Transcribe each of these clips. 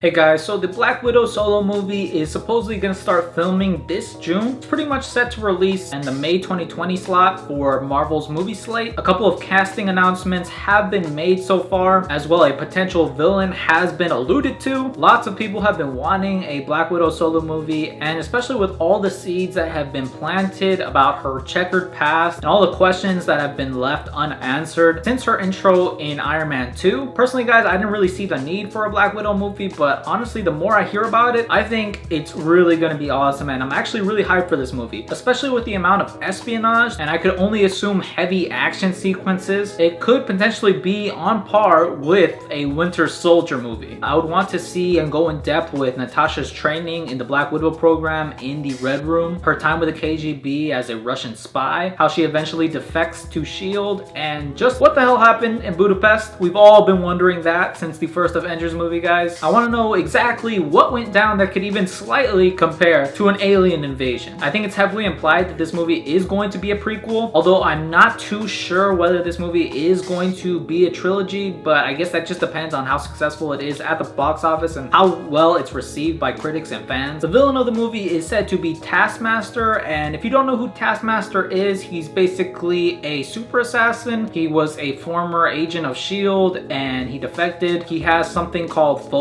Hey guys, so the Black Widow solo movie is supposedly going to start filming this June. It's pretty much set to release in the May 2020 slot for Marvel's movie slate. A couple of casting announcements have been made so far, as well a potential villain has been alluded to. Lots of people have been wanting a Black Widow solo movie, and especially with all the seeds that have been planted about her checkered past and all the questions that have been left unanswered since her intro in Iron Man 2. Personally guys, I didn't really see the need for a Black Widow movie, but honestly, the more I hear about it, I think it's really going to be awesome, and I'm actually really hyped for this movie, especially with the amount of espionage, and I could only assume heavy action sequences. It could potentially be on par with a Winter Soldier movie. I would want to see and go in depth with Natasha's training in the Black Widow program in the Red Room, her time with the KGB as a Russian spy, how she eventually defects to S.H.I.E.L.D., and just what the hell happened in Budapest. We've all been wondering that since the first Avengers movie, guys. I want to know exactly what went down that could even slightly compare to an alien invasion. I think it's heavily implied that this movie is going to be a prequel, although I'm not too sure whether this movie is going to be a trilogy, but I guess that just depends on how successful it is at the box office and how well it's received by critics and fans. The villain of the movie is said to be Taskmaster, and if you don't know who Taskmaster is, he's basically a super assassin. He was a former agent of S.H.I.E.L.D. and he defected. He has something called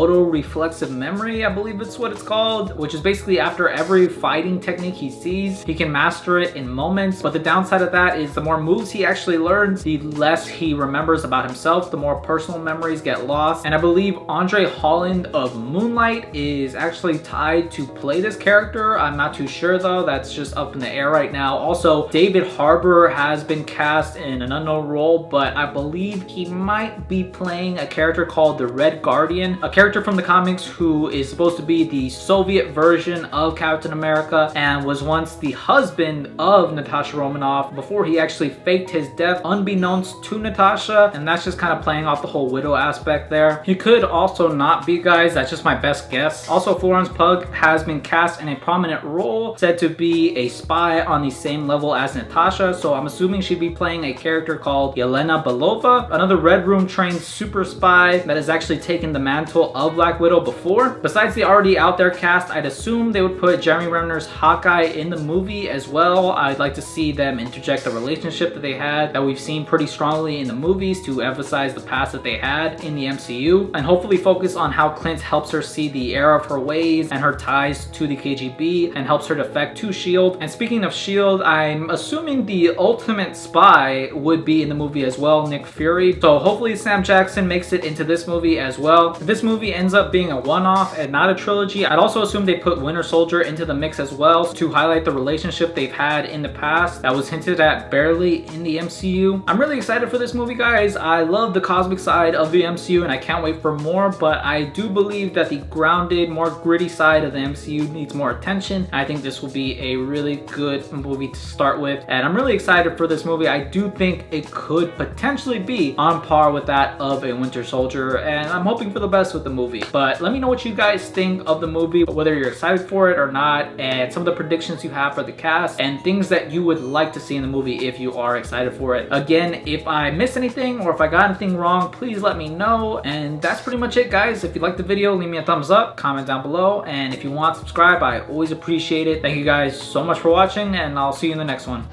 reflexive memory, I believe it's what it's called, which is basically after every fighting technique he sees, he can master it in moments. But the downside of that is the more moves he actually learns, the less he remembers about himself, the more personal memories get lost. And I believe Andre Holland of Moonlight is actually tied to play this character. I'm not too sure though, that's just up in the air right now. Also, David Harbour has been cast in an unknown role, but I believe he might be playing a character called the Red Guardian, a character from the comics who is supposed to be the Soviet version of Captain America and was once the husband of Natasha Romanoff before he actually faked his death unbeknownst to Natasha, and that's just kind of playing off the whole widow aspect there. He could also not be, guys, that's just my best guess. Also, Florence Pugh has been cast in a prominent role, said to be a spy on the same level as Natasha, so I'm assuming she'd be playing a character called Yelena Belova, another Red Room trained super spy that has actually taken the mantle of Black Widow before. Besides the already out there cast, I'd assume they would put Jeremy Renner's Hawkeye in the movie as well. I'd like to see them interject the relationship that they had that we've seen pretty strongly in the movies to emphasize the past that they had in the MCU, and hopefully focus on how Clint helps her see the error of her ways and her ties to the KGB and helps her defect to S.H.I.E.L.D. And speaking of S.H.I.E.L.D., I'm assuming the ultimate spy would be in the movie as well, Nick Fury. So hopefully Sam Jackson makes it into this movie as well. If this movie ends up being a one-off and not a trilogy, I'd also assume they put Winter Soldier into the mix as well to highlight the relationship they've had in the past that was hinted at barely in the MCU. I'm really excited for this movie, guys. I love the cosmic side of the MCU and I can't wait for more, but I do believe that the grounded, more gritty side of the MCU needs more attention. I think this will be a really good movie to start with, and I'm really excited for this movie. I do think it could potentially be on par with that of a Winter Soldier, and I'm hoping for the best with the movie. But let me know what you guys think of the movie, whether you're excited for it or not, and some of the predictions you have for the cast and things that you would like to see in the movie if you are excited for it. Again, if I missed anything or if I got anything wrong, please let me know. And that's pretty much it, guys. If you liked the video, leave me a thumbs up, comment down below, and if you want, subscribe. I always appreciate it. Thank you guys so much for watching, and I'll see you in the next one.